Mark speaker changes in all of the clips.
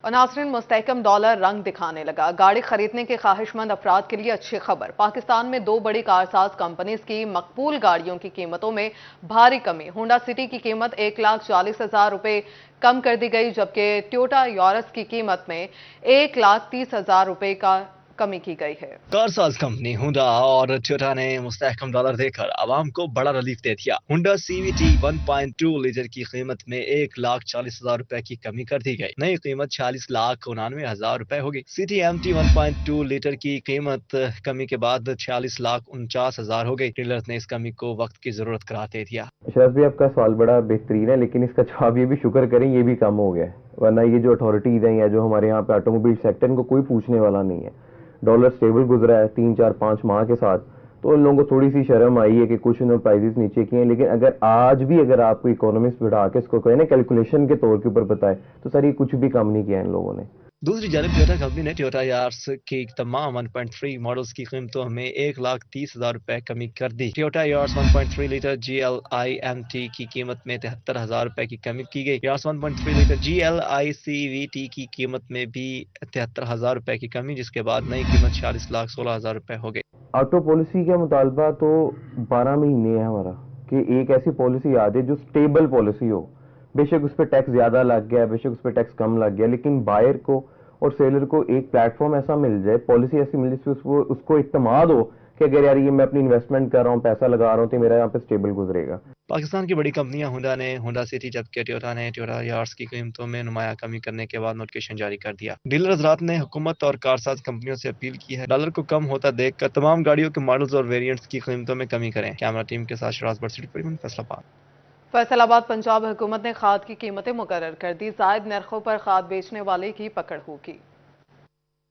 Speaker 1: और नाज़रीन, मुस्तहकम डॉलर रंग दिखाने लगा। गाड़ी खरीदने के ख्वाहिशमंद अफराद के लिए अच्छी खबर। पाकिस्तान में दो बड़ी कारसाज कंपनीज की मकबूल गाड़ियों की कीमतों में भारी कमी। होंडा सिटी की कीमत 1,40,000 रुपए कम कर दी गई, जबकि टोयोटा यारिस की कीमत में 1,30,000 रुपए का कमी की गई है।
Speaker 2: कारसाज कंपनी हुंडा और टोयोटा ने मुस्तहकम डॉलर देकर आवाम को बड़ा रिलीफ दे दिया। हुंडा CVT 1.2 लीटर की कीमत में 1,40,000 रुपए की कमी कर दी गई। नई कीमत 46,99,000 रुपए होगी। CT-MT 1.2 लीटर की कीमत कमी के बाद 46,49,000 हो गई। डीलर्स ने इस कमी को वक्त की जरूरत करार दे दिया।
Speaker 3: शरद भाई, आपका सवाल बड़ा बेहतरीन है, लेकिन इसका जवाब ये भी शुक्र करें, ये भी कम हो गया है। वरना ये जो अथॉरिटीज हैं या जो हमारे यहाँ पे ऑटोमोबाइल सेक्टर, इनको कोई पूछने वाला नहीं है। डॉलर स्टेबल गुजरा है 3, 4, 5 माह के साथ, तो उन लोगों को थोड़ी सी शर्म आई है कि कुछ उन्होंने प्राइसेस नीचे किए हैं। लेकिन अगर आज भी अगर आपको इकोनॉमिस्ट बिठा के इसको कहे ना कैलकुलेशन के तौर के ऊपर बताए, तो सर ये कुछ भी कम नहीं किया इन लोगों ने।
Speaker 2: दूसरी जानब टोयोटा कंपनी ने टोयोटा यारिस की तमाम 1.3 मॉडल्स की कीमतों में 1,30,000 रुपए कमी कर दी। Toyota Yaris 1.3 litre GLI MT की कीमत में 73,000 रुपए की कमी की गई। यारिस 1.3 लीटर GLI CVT की कीमत में भी 73,000 रुपए की कमी, जिसके बाद नई कीमत 46,16,000 रुपए हो गई।
Speaker 3: ऑटो पॉलिसी का मुतालबा तो 12 महीने है हमारा, कि एक ऐसी पॉलिसी आ जाए जो स्टेबल पॉलिसी हो। बेशक उस पर टैक्स ज्यादा लग गया, बेशक उस पर टैक्स कम लग गया, लेकिन बायर को और सेलर को एक प्लेटफॉर्म ऐसा मिल जाए, पॉलिसी ऐसी मिल जाए उसको इत्मीनाद हो कि अगर यार ये मैं अपनी इन्वेस्टमेंट कर रहा हूँ, पैसा लगा रहा हूँ, तो मेरा यहाँ पे स्टेबल गुजरेगा।
Speaker 2: पाकिस्तान की बड़ी कंपनियां हुंडा ने हुंडा सिटी, जबकि टोयोटा ने टोयोटा यारिस की कीमतों में नुमाया कमी करने के बाद नोटिफिकेशन जारी कर दिया। डीलर हजरात ने हुकूमत और कारसाज कंपनियों से अपील की है, डॉलर को कम होता देखकर तमाम गाड़ियों के मॉडल्स और वेरिएंट्स की कीमतों में कमी करें। कैमरा टीम के साथ शराज बट सिटी परिवहन फैसलाबाद।
Speaker 1: फैसलाबाद पंजाब हुकूमत ने खाद की कीमतें मुकर्रर कर दी। जायद नरखों पर खाद बेचने वाले की पकड़ होगी।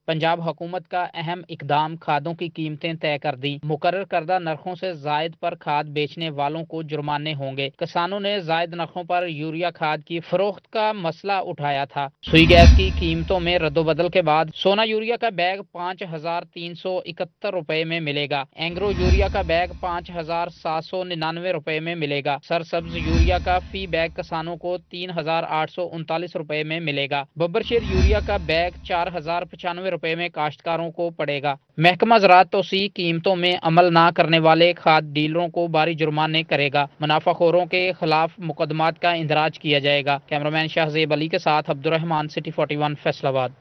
Speaker 4: पंजाब हुकूमत का अहम इकदाम, खादों की कीमतें तय कर दी। मुकर्रर करदा नरखों से जायद पर खाद बेचने वालों को जुर्माने होंगे। किसानों ने जायद नरखों पर यूरिया खाद की फरोख्त का मसला उठाया था। सुई गैस की कीमतों में रद्दोबदल के बाद सोना यूरिया का बैग 5,371 रुपए में मिलेगा। एंग्रो यूरिया का बैग 5,799 रुपए में मिलेगा। सरसब्ज यूरिया का फी बैग किसानों को 3,839 रुपए में मिलेगा। बब्बरशेर यूरिया का बैग 4,095 रुपए में काश्तकारों को पड़ेगा। महकमा ज़राअत तोसी कीमतों में अमल ना करने वाले खाद डीलरों को भारी जुर्माने करेगा। मुनाफाखोरों के खिलाफ मुकदमात का इंदराज किया जाएगा। कैमरामैन शाहजेब अली के साथ अब्दुर्रहमान, सिटी 41 फैसलाबाद।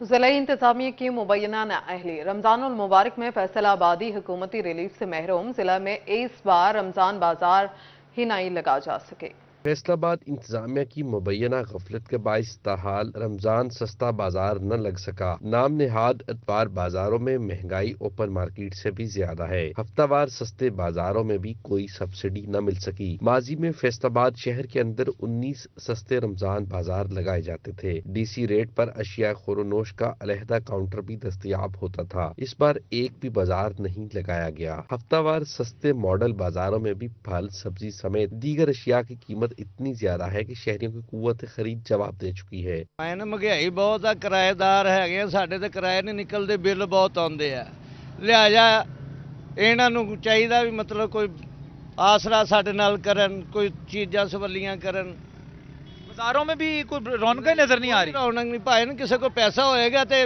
Speaker 1: जिला इंतजामिया की मुबैना नाअहली। रमजानुल मुबारक में फैसलाबादी हुकूमती रिलीफ से महरूम। जिला में इस बार रमजान बाजार ही नहीं लगा जा सके।
Speaker 5: फैसलाबाद इंतजामिया की मुबैना गफलत के बाइस ताहाल रमजान सस्ता बाजार न लग सका। नाम नेहाद अतवार बाजारों में महंगाई ओपन मार्केट से भी ज्यादा है। हफ्तावार सस्ते बाजारों में भी कोई सब्सिडी न मिल सकी। माजी में फैसलाबाद शहर के अंदर 19 सस्ते रमजान बाजार लगाए जाते थे। DC रेट पर अशिया खोरोनोश का अलहदा काउंटर भी दस्तयाब होता था। इस बार एक भी बाजार नहीं लगाया गया। हफ्तावार सस्ते मॉडल बाजारों में भी फल, सब्जी समेत दीगर अशिया की कीमत इतनी ज्यादा है कि शहरियों की कुव्वत खरीद जवाब दे चुकी है।
Speaker 6: महंगाई बहुत आ, किराएदार है साडे ते किराए नहीं निकलते, बिल बहुत आते हैं। लिहाजा इन्हों चाहिए भी मतलब कोई आसरा साडे नाल करन, कोई चीज़ां सवलियां करन।
Speaker 7: बाजारों में भी कोई रौनक नजर नहीं आ रही।
Speaker 6: रौनक नहीं भाई, किसी को पैसा होएगा तो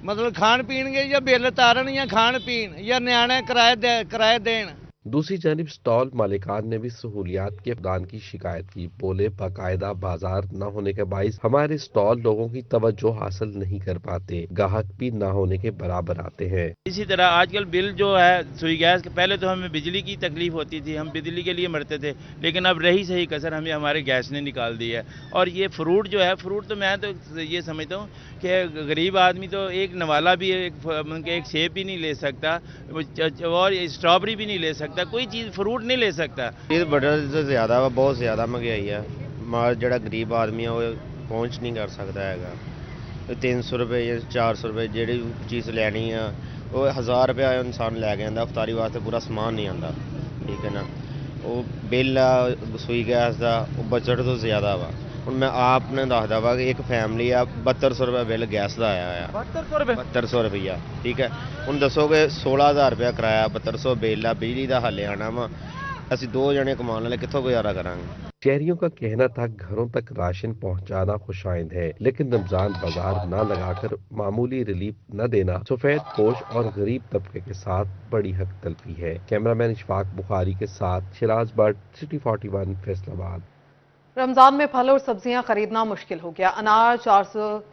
Speaker 6: मतलब खान पीन गए या बिल तारन या खान पीन या न्याणे किराए देन।
Speaker 5: दूसरी जानिब स्टॉल मालिकान ने भी सहूलियात के फुकदान की शिकायत की। बोले, बाकायदा बाजार न होने के बाइस हमारे स्टॉल लोगों की तवज्जो हासिल नहीं कर पाते, गाहक भी न होने के बराबर आते हैं।
Speaker 8: इसी तरह आजकल बिल जो है सुई गैस के, पहले तो हमें बिजली की तकलीफ होती थी, हम बिजली के लिए मरते थे, लेकिन अब रही सही कसर हमें हमारे गैस ने निकाल दी है। और ये फ्रूट जो है, फ्रूट तो मैं तो ये समझता हूँ कि गरीब आदमी तो एक नवाला भी एक सेब भी नहीं ले सकता और स्ट्रॉबेरी भी नहीं ले सकता, कोई चीज़ फ्रूट नहीं ले सकता।
Speaker 9: ये बड़ा ज़्यादा वा, बहुत ज़्यादा महंगाई है। माल जड़ा गरीब आदमी है वो पहुँच नहीं कर सकता है। 300 रुपए या 400 रुपए जी चीज़ लैनी है वो 1000 रुपया इंसान लैके आंदा। अफतारी वास्ते पूरा समान नहीं आता, ठीक है ना। वो बिल सुई गैस का बजट तो ज़्यादा वा। ਹੁਣ मैं आपने दसदा वा कि एक फैमिली आ 7200 रुपया बिल गैस का आया है। 7200 रुपया, ठीक है। ਹੁਣ दसो कि 16,000 रुपया किराया, 7200 बिल आ, बिजली का हाले आना वा। ਅਸੀਂ 2 जने कमाने वाले कितों गुजारा करांगे।
Speaker 5: शहरियों का कहना था घरों तक राशन पहुंचाना खुशाइंद है, लेकिन रमजान बाजार न लगाकर मामूली रिलीफ न देना सफेद पोश और गरीब तबके के साथ बड़ी हक तलफी है। कैमरामैन इशफाक बुखारी के साथ शिराज भट्ट, सिटी 41, फैसलाबाद।
Speaker 1: रमजान में फल और सब्जियां खरीदना मुश्किल हो गया। अनार 460,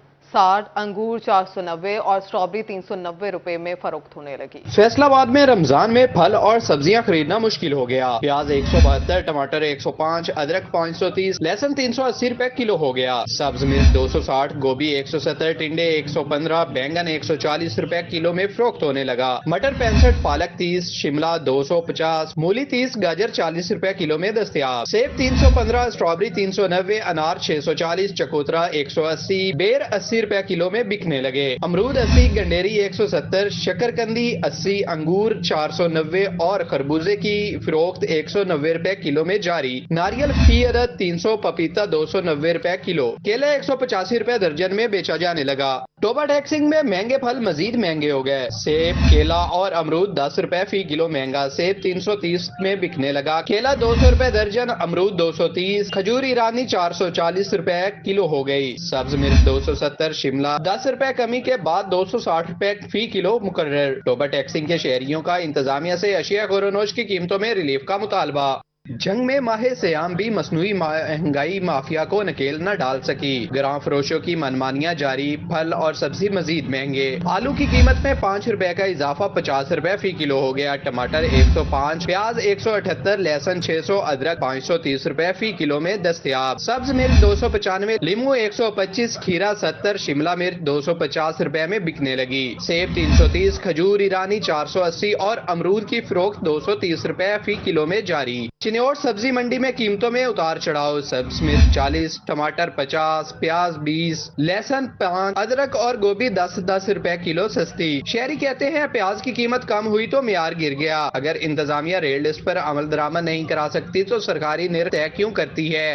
Speaker 1: अंगूर 490 और स्ट्रॉबेरी 390 रुपए में फरोख्त होने लगी।
Speaker 10: फैसलाबाद में रमजान में फल और सब्जियां खरीदना मुश्किल हो गया। प्याज 172, टमाटर 105, अदरक 530, लहसुन 380 रुपए किलो हो गया। सब्ज मिर्च 260, गोभी 170, टिंडे 115, बैंगन 140 रुपए किलो में फरोख्त होने लगा। मटर 65, पालक 30, शिमला 250, मूली 30, गाजर 40 रुपए किलो में दस्तयाब। सेब 315, स्ट्रॉबेरी 390, अनार 640, चकोतरा 180, बेर 80 रुपए किलो में बिकने लगे। अमरूद 80, गंडेरी 170, शकरकंदी 80, अंगूर 490 और खरबूजे की फरोख्त 190 रुपए किलो में जारी। नारियल फी अदद 300, पपीता 290 रुपए किलो, केला 185 रुपए दर्जन में बेचा जाने लगा। टोबा टैक्सिंग में महंगे फल मजीद महंगे हो गए। सेब, केला और अमरूद 10 रुपए फी किलो महंगा। सेब 330 में बिकने लगा। केला 200 रुपए दर्जन, अमरूद 230, खजूर ईरानी 440 रुपए किलो हो गई। सब्ज मिर्च 270, शिमला 10 रुपए कमी के बाद 260 रुपए फी किलो मुकर्रर। टोबा टैक्सिंग के शहरियों का इंतजामिया से अशिया गोरोनोश की कीमतों में रिलीफ का मुतालबा। जंग में माहे सयाम भी मसनूई महंगाई माफिया को नकेल न डाल सकी। ग्राम फरोशों की मनमानियां जारी। फल और सब्जी मजीद महंगे। आलू की कीमत में 5 रुपए का इजाफा 50 रुपए फी किलो हो गया। टमाटर 105, प्याज 178, लहसुन 600, अदरक 530 रुपए फी किलो में दस्तयाब। सब्ज मिर्च 295, लीमू 125, खीरा 70, शिमला मिर्च 250 रुपए में बिकने लगी। सेब 330, खजूर ईरानी 480 और अमरूद की फरोख्त 230 रुपए फी किलो में जारी। चिन्नौर सब्जी मंडी में कीमतों में उतार चढ़ाव। सब्ज मिर्च 40, टमाटर 50, प्याज 20, लहसुन 5, अदरक और गोभी 10-10 रुपए किलो सस्ती। शहरी कहते हैं प्याज की कीमत कम हुई तो मियार गिर गया। अगर इंतजामिया रेट लिस्ट पर अमल दरामद नहीं करा सकती तो सरकारी निर्णय तय क्यों करती है।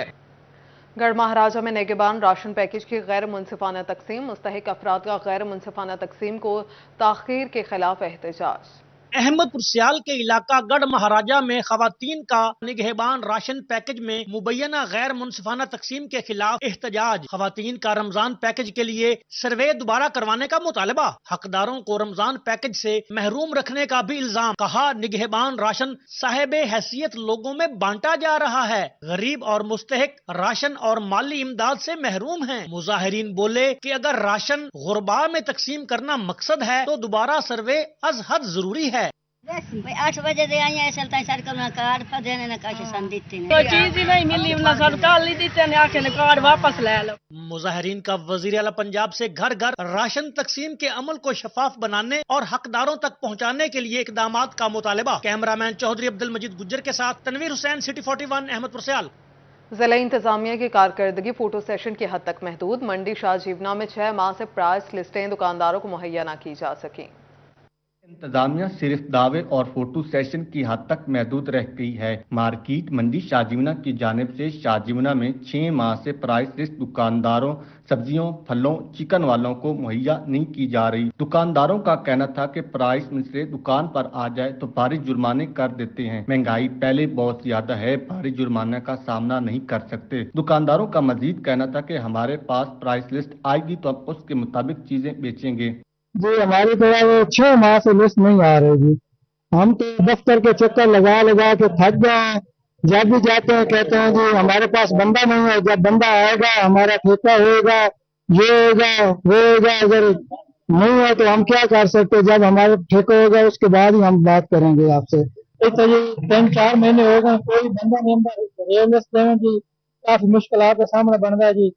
Speaker 1: गढ़ महाराजा में निगहबान राशन पैकेज की गैर मुनसिफाना तकसीम। मुस्तहिक अफराद का गैर मुनसिफाना तकसीम को ताखीर के खिलाफ एहतजाज।
Speaker 11: अहमदपुर सियाल के इलाका गढ़ महाराजा में खवातीन का निगहबान राशन पैकेज में मुबैना गैर मुनसिफाना तकसीम के खिलाफ एहतजाज। खवातीन का रमजान पैकेज के लिए सर्वे दोबारा करवाने का मुतालबा। हकदारों को रमजान पैकेज से महरूम रखने का भी इल्जाम। कहा निगहबान राशन साहिबे हैसियत लोगों में बांटा जा रहा है। गरीब और मुस्तहिक राशन और माली इमदाद से महरूम हैं। मुजाहिरीन बोले कि अगर राशन गुरबा में तकसीम करना मकसद है तो दोबारा सर्वे अज हद जरूरी है।
Speaker 12: 8 बजे दे आई ऐसा सरकार ना कार्ड पर देने ना काश संदित ने
Speaker 13: कोई चीज ही नहीं मिली ना सरकार ली देते ने आके ने कार्ड वापस ले लो।
Speaker 11: मुजाहिरीन का वजीर आला पंजाब से घर घर राशन तकसीम के अमल को शफाफ बनाने और हकदारों तक पहुंचाने के लिए इकदामात का मुतालबा। कैमरामैन चौधरी अब्दुल मजीद गुज्जर के साथ तनवीर हुसैन, सिटी 41, अहमदपुर सियाल।
Speaker 1: जिला इंतजामिया की कारकर्दगी फोटो सेशन की हद तक महदूद। मंडी शाहजीवना में 6 माह से प्राइस लिस्टें दुकानदारों को मुहैया न की जा सकी।
Speaker 14: इंतजामिया सिर्फ दावे और फोटो सेशन की हद तक महदूद रह गई है। मार्केट मंडी शाहजीवना की जानिब से शाहजीवना में 6 माह से प्राइस लिस्ट दुकानदारों, सब्जियों, फलों, चिकन वालों को मुहैया नहीं की जा रही। दुकानदारों का कहना था कि प्राइस मिसरे दुकान पर आ जाए तो भारी जुर्माने कर देते हैं। महंगाई पहले बहुत ज्यादा है, भारी जुर्माने का सामना नहीं कर सकते। दुकानदारों का मजीद कहना था कि हमारे पास प्राइस लिस्ट आएगी तो हम उसके मुताबिक चीजें बेचेंगे।
Speaker 15: जी हमारी तरह वो 6 माह से लिस्ट नहीं आ रही जी। हम तो दफ्तर के चक्कर लगा लगा के थक गए हैं। जब भी जाते हैं कहते हैं जी हमारे पास बंदा नहीं है, जब बंदा आएगा हमारा ठेका होगा, ये होगा वो होगा। अगर नहीं है तो हम क्या कर सकते, जब हमारा ठेका होगा उसके बाद ही हम बात करेंगे आपसे। तो ये 3-4 महीने हो गए कोई बंदा नहीं रेल जी, काफी मुश्किल का सामना बन रहा है जी।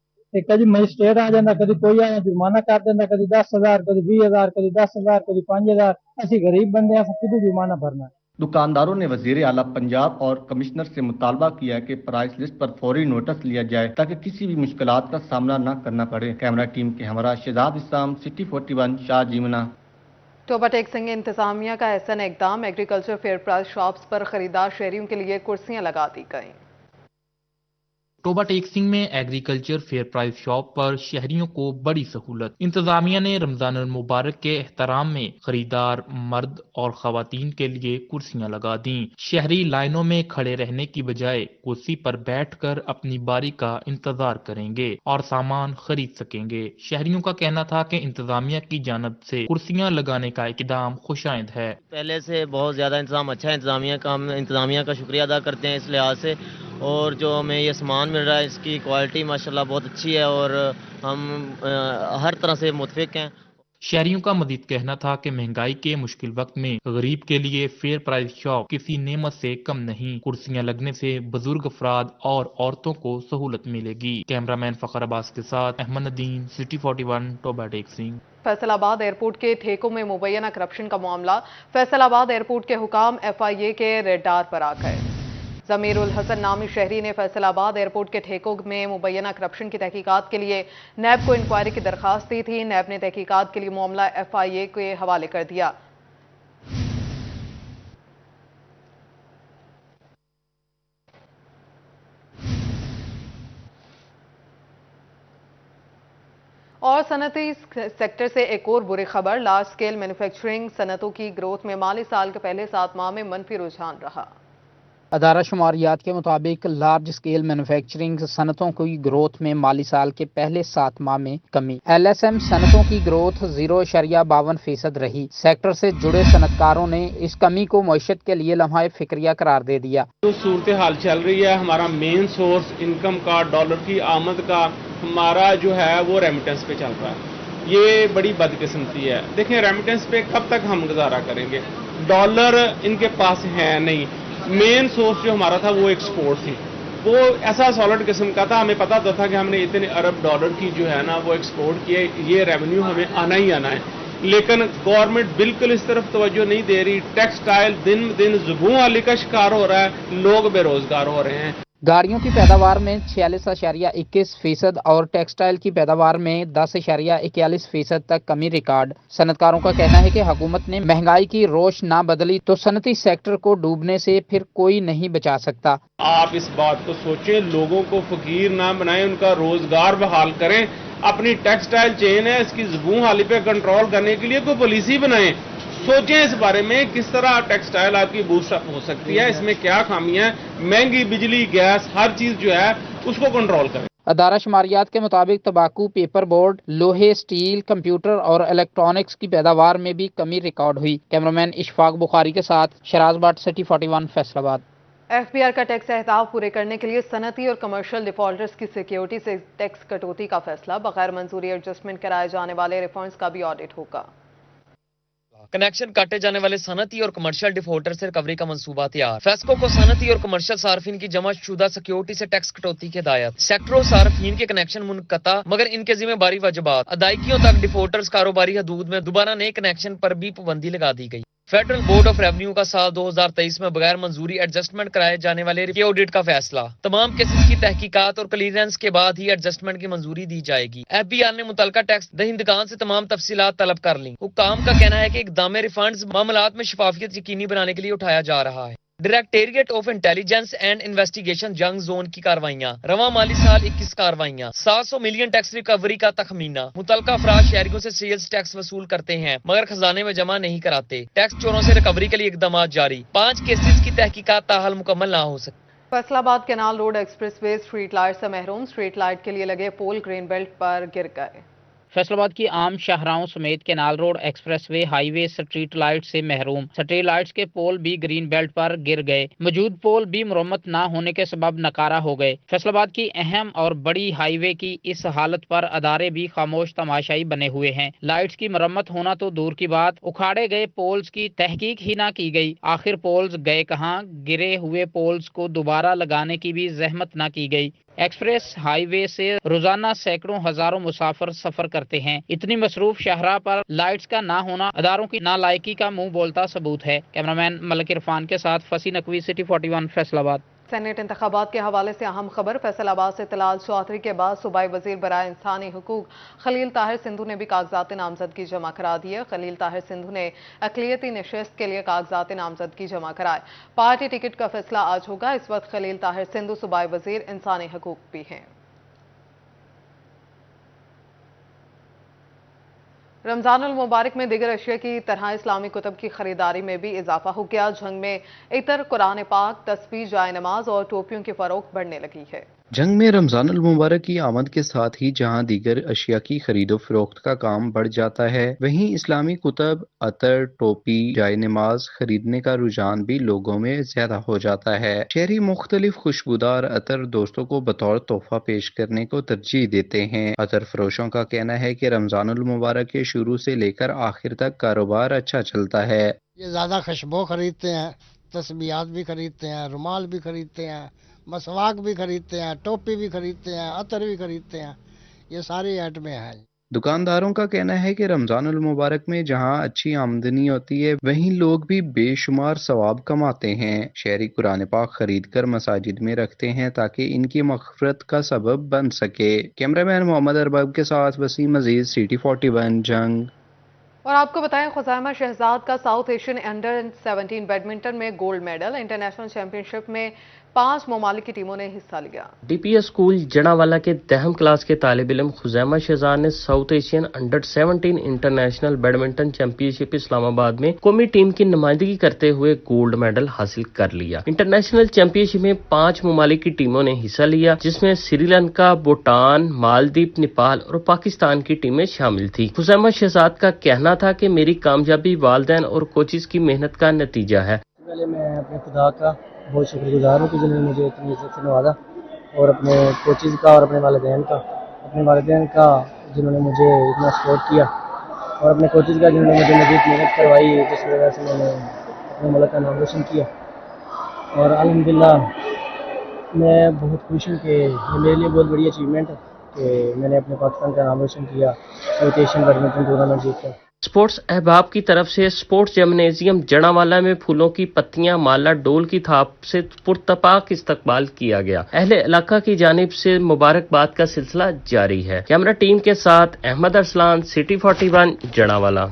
Speaker 15: कभी मजिस्ट्रेट आ जाता, कभी कोई आया जुर्माना कर देता, कभी 10,000, कभी 20,000, कभी 10,000, कभी 5,000। ऐसी गरीब बंदे हैं, खुद जुर्माना भरना।
Speaker 14: दुकानदारों ने वजीर आला पंजाब और कमिश्नर से मुतालबा किया कि प्राइस लिस्ट पर फौरी नोटिस लिया जाए ताकि किसी भी मुश्किलात का सामना न करना पड़े। कैमरा टीम के हमरा शहजाद इस्लाम, सिटी 41, शाहजीवना।
Speaker 1: टोबा टैक्सिंग इंतजामिया का ऐसा इकदाम। एग्रीकल्चर फेयर प्राइस शॉप्स पर खरीदार शहरियों के लिए कुर्सियां लगा दी गई।
Speaker 4: टोबा टेक सिंह में एग्रीकल्चर फेयर प्राइस शॉप पर शहरियों को बड़ी सहूलत। इंतजामिया ने रमजान अल मुबारक के एहतराम में खरीदार मर्द और खवातीन के लिए कुर्सियां लगा दी। शहरी लाइनों में खड़े रहने की बजाय कुर्सी पर बैठकर अपनी बारी का इंतजार करेंगे और सामान खरीद सकेंगे। शहरियों का कहना था कि इंतजामिया की जानब से कुर्सियां लगाने का इकदाम खुशाइंद है।
Speaker 16: पहले से बहुत ज्यादा इंतजाम अच्छा है इंतजामिया का, हम इंतजामिया का शुक्रिया अदा करते हैं इस लिहाज से। और जो हमें ये सामान मिल रहा है इसकी क्वालिटी माशाल्लाह बहुत अच्छी है और हम हर तरह से मुतफिक हैं।
Speaker 4: शहरियों का मजीद कहना था कि महंगाई के मुश्किल वक्त में गरीब के लिए फेयर प्राइस शॉप किसी नेमत से कम नहीं। कुर्सियां लगने से बुजुर्ग अफराद और औरतों को सहूलत मिलेगी। कैमरामैन फखर अब्बास के साथ अहमद नदीम, सिटी 41, टोबा टेक सिंह।
Speaker 1: फैसलाबाद एयरपोर्ट के ठेकों में मुबैना करप्शन का मामला। फैसलाबाद एयरपोर्ट के हुकाम FIA के रेडार पर आ गए। जमीरुल हसन नामी शहरी ने फैसलाबाद एयरपोर्ट के ठेकों में मुबैना करप्शन की तहकीकात के लिए नैब को इंक्वायरी की दरखास्त दी थी। नैब ने तहकीकात के लिए मामला FIA के हवाले कर दिया। और सनती सेक्टर से एक और बुरी खबर। लार्ज स्केल मैन्युफैक्चरिंग सनतों की ग्रोथ में माली साल के पहले 7 माह में मनफी रुझान रहा।
Speaker 4: अदारा शुमारियात के मुताबिक लार्ज स्केल मैन्युफैक्चरिंग सनतों की ग्रोथ में माली साल के पहले 7 माह में कमी। LSM सनतों की ग्रोथ 0.52% रही। सेक्टर से जुड़े सनतकारों ने इस कमी को मईशत के लिए लम्हा फिक्रिया करार दे दिया।
Speaker 17: जो सूरत हाल चल रही है, हमारा मेन सोर्स इनकम का, डॉलर की आमद का, हमारा जो है वो रेमिटेंस पे चल रहा है। ये बड़ी बदकिस्मती है। देखें, रेमिटेंस पे कब तक हम गुजारा करेंगे? डॉलर इनके पास है नहीं। मेन सोर्स जो हमारा था वो एक्सपोर्ट थी, वो ऐसा सॉलिड किस्म का था, हमें पता तो था कि हमने इतने अरब डॉलर की जो है ना वो एक्सपोर्ट किए, ये रेवेन्यू हमें आना ही आना है। लेकिन गवर्नमेंट बिल्कुल इस तरफ तवज्जो नहीं दे रही। टेक्सटाइल दिन ब दिन ज़ुबून आली का शिकार हो रहा है, लोग बेरोजगार हो रहे हैं।
Speaker 4: गाड़ियों की पैदावार में 46.21% और टेक्सटाइल की पैदावार में 10.41% तक कमी रिकॉर्ड। सनतकारों का कहना है कि हुकूमत ने महंगाई की रोश ना बदली तो सनती सेक्टर को डूबने से फिर कोई नहीं बचा सकता।
Speaker 17: आप इस बात को सोचें, लोगों को फकीर ना बनाएं, उनका रोजगार बहाल करें। अपनी टेक्सटाइल चेन है, इसकी ज़ुबून हाली पे कंट्रोल करने के लिए कोई पॉलिसी बनाएं। सोचें इस बारे में किस तरह टेक्सटाइल आपकी बूस्ट अप हो सकती है, इसमें क्या खामियां हैं। महंगी बिजली, गैस, हर चीज जो है उसको कंट्रोल करें।
Speaker 4: अदारा शुमारियात के मुताबिक तंबाकू, पेपर बोर्ड, लोहे, स्टील, कंप्यूटर और इलेक्ट्रॉनिक्स की पैदावार में भी कमी रिकॉर्ड हुई। कैमरामैन इशफाक बुखारी के साथ शराज भट्ट, सिटी 41, फैसलाबाद।
Speaker 1: FBR का टैक्स अहदाफ पूरे करने के लिए सनती और कमर्शियल डिफॉल्टर्स की सिक्योरिटी से टैक्स कटौती का फैसला। बगैर मंजूरी एडजस्टमेंट कराए जाने वाले रिफंड्स का भी ऑडिट होगा।
Speaker 18: कनेक्शन काटे जाने वाले सनती और कमर्शियल डिफॉल्टर से रिकवरी का मंसूबा तैयार। फेस्को को सनती और कमर्शियल सार्फिन की जमा शुदा सिक्योरिटी से टैक्स कटौती की हिदायत। सेक्टरों सार्फिन के कनेक्शन मुनक़ता, मगर इनके जिम्मेदारी वाजिबात अदायगियों तक डिफॉल्टर्स कारोबारी हदूद में दोबारा नए कनेक्शन पर भी पाबंदी लगा दी गई। फेडरल बोर्ड ऑफ रेवेन्यू का साल 2023 में बगैर मंजूरी एडजस्टमेंट कराए जाने वाले ऑडिट का फैसला। तमाम केसेस की तहकीकात और क्लियरेंस के बाद ही एडजस्टमेंट की मंजूरी दी जाएगी। FBR ने मुतलका टैक्स दहिंदगान से तमाम तफसीलात तलब कर ली। हुक्काम का कहना है कि इक़दाम रिफंड्स मामलात में शफाफियत यकीनी बनाने के लिए उठाया जा रहा है। Directorate of intelligence and investigation जंग जोन की कार्रवाइयां, रवा माली साल 21 कार्रवाइयां, 700 मिलियन टैक्स रिकवरी का तखमीना। मुतलका अफराद शहरियों से सेल्स टैक्स वसूल करते हैं मगर खजाने में जमा नहीं कराते। टैक्स चोरों से रिकवरी के लिए इकदाम जारी। 5 केसेस की तहकीकात ताहाल मुकम्मल ना हो सकी।
Speaker 1: Faisalabad canal road expressway street light से महरूम। स्ट्रीट लाइट के लिए लगे पोल ग्रीन बेल्ट पर गिर गए।
Speaker 4: फैसलाबाद की आम शाहराहों समेत canal road expressway highway street light से महरूम। स्ट्रीट लाइट्स के पोल भी ग्रीन बेल्ट पर गिर गए। मौजूद पोल भी मुरम्मत न होने के सबब नकारा हो गए। फैसलाबाद की अहम और बड़ी हाईवे की इस हालत पर अदारे भी खामोश तमाशाई बने हुए हैं। लाइट्स की मरम्मत होना तो दूर की बात, उखाड़े गए पोल्स की तहकीक ही ना की गई। आखिर पोल्स गए कहाँ? गिरे हुए पोल्स को दोबारा लगाने की भी जहमत न की गई। एक्सप्रेस हाईवे से रोजाना सैकड़ों हजारों मुसाफिर सफर करते हैं। इतनी मसरूफ शाहराह पर लाइट्स का ना होना अदारों की नालायकी का मुंह बोलता सबूत है। कैमरामैन मलिक इरफान के साथ फसी नकवी, सिटी 41, फैसलाबाद।
Speaker 1: सेनेट इंतखाबात के हवाले से अहम खबर। फैसलाबाद से तलाल चौधरी के बाद सूबाई वजीर बराए इंसानी हुकूक खलील ताहिर सिंधु ने भी कागजात नामजदगी जमा करा दी है। खलील ताहिर सिंधु ने अक़लियती नशिस्त के लिए कागजात नामजदगी जमा कराए। पार्टी टिकट का फैसला आज होगा। इस वक्त खलील ताहिर सिंधु सूबाई वजीर इंसानी हुकूक भी हैं। रमजान अल मुबारक में दिगर अशिया की तरह इस्लामी कुतब की खरीदारी में भी इजाफा हो गया। जंग में इतर, कुरान पाक, तस्बीह, जाए नमाज और टोपियों की फरोख्त बढ़ने लगी है।
Speaker 10: जंग में रमजान अल मुबारक की आमद के साथ ही जहां दीगर अशिया की खरीदो फरोख्त का काम बढ़ जाता है, वहीं इस्लामी कुतब, अतर, टोपी, जाए नमाज खरीदने का रुझान भी लोगों में ज्यादा हो जाता है। शहरी मुख्तलिफ खुशबूदार अतर दोस्तों को बतौर तोहफा पेश करने को तरजीह देते हैं। अतर फरोशों का कहना है कि रमजान अल मुबारक के शुरू से लेकर आखिर तक कारोबार अच्छा चलता है।
Speaker 19: ये ज्यादा खुशबू खरीदते हैं, तस्बीहात भी खरीदते हैं, रुमाल भी खरीदते हैं, मसवाक भी खरीदते हैं, टोपी भी खरीदते हैं, अतर भी खरीदते हैं। ये सारी आइटमें हैं।
Speaker 10: दुकानदारों का कहना है कि रमजान उल मुबारक में जहां अच्छी आमदनी होती है, वहीं लोग भी बेशुमार सवाब कमाते हैं। शहरी कुरान पाक खरीद कर मसाजिद में रखते हैं ताकि इनकी मग़फ़िरत का सबब बन सके। कैमरामैन मोहम्मद अरबाब के साथ वसीम अजीज, सिटी 41 जंग।
Speaker 1: और आपको बताएं, खुज़ैमा शहजाद का साउथ एशियन अंडर 17 बैडमिंटन में गोल्ड मेडल। इंटरनेशनल चैंपियनशिप में 5 ममालिक की टीमों ने हिस्सा लिया।
Speaker 20: डीपीएस स्कूल जनावाला के 10वीं क्लास के तालिब इल्म खुज़ैमा शहजाद ने south Asian under 17 international badminton championship Islamabad में कौमी टीम की नुमाइंदगी करते हुए गोल्ड मेडल हासिल कर लिया। इंटरनेशनल चैंपियनशिप में 5 ममालिक की टीमों ने हिस्सा लिया, जिसमें श्रीलंका, भूटान, मालदीव, नेपाल और पाकिस्तान की टीमें शामिल थी। खुज़ैमा शहजाद का कहना था कि मेरी कामयाबी वालिदैन और कोचिज की मेहनत का नतीजा है।
Speaker 21: पहले मैं अपने खुदा का बहुत शुक्रगुजार हूँ कि जिन्होंने मुझे इतनी इज्जत से नवाजा, और अपने कोचिज़ का और अपने वालिदैन का जिन्होंने मुझे इतना सपोर्ट किया, और अपने कोचिज़ का जिन्होंने मुझे मज़ीद मेहनत करवाई, जिस वजह से मैंने अपने मुल्क का नाम रोशन किया। और अल्हम्दुलिल्लाह मैं बहुत खुश हूँ कि ये मेरे लिए बहुत बड़ी अचीवमेंट है कि मैंने अपने पाकिस्तान का नाम रोशन किया, साउथ एशियन बैडमिंटन टूर्नामेंट जीतकर।
Speaker 20: स्पोर्ट्स अहबाब की तरफ से स्पोर्ट्स जिम्नेजियम जनावाला में फूलों की पत्तियां, माला, डोल की थाप से पुरतपाक इस्तकबाल किया गया। अहले इलाका की जानिब से मुबारकबाद का सिलसिला जारी है। कैमरा टीम के साथ अहमद अरसलान, सिटी 41 जनावाला।